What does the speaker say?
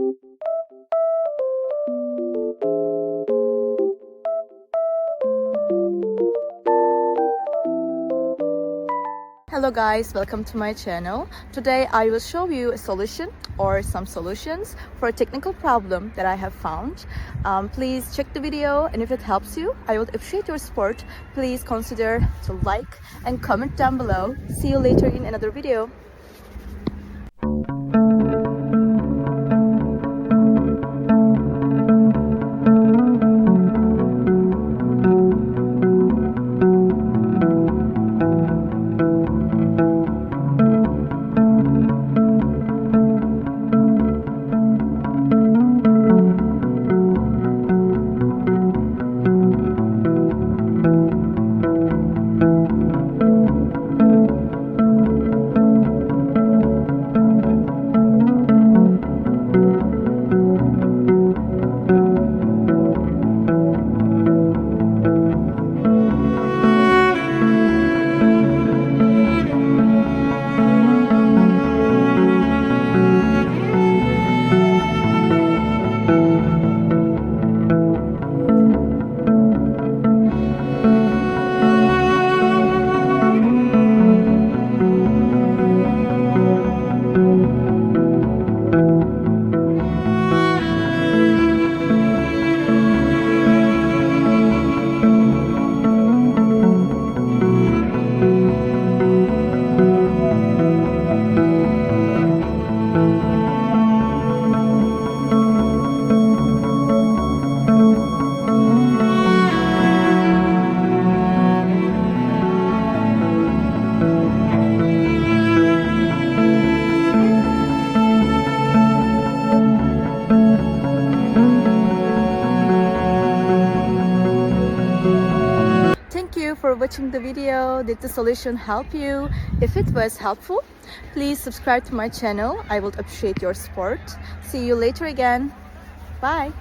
Hello guys, welcome to my channel. Today I will show you a solution or some solutions for a technical problem that I have found. Please check the video, and if it helps you, I would appreciate your support. Please consider to like and comment down below. See you later in another video. Thank you for watching the video. Did the solution help you? If it was helpful, please subscribe to my channel. I would appreciate your support. See you later again. Bye.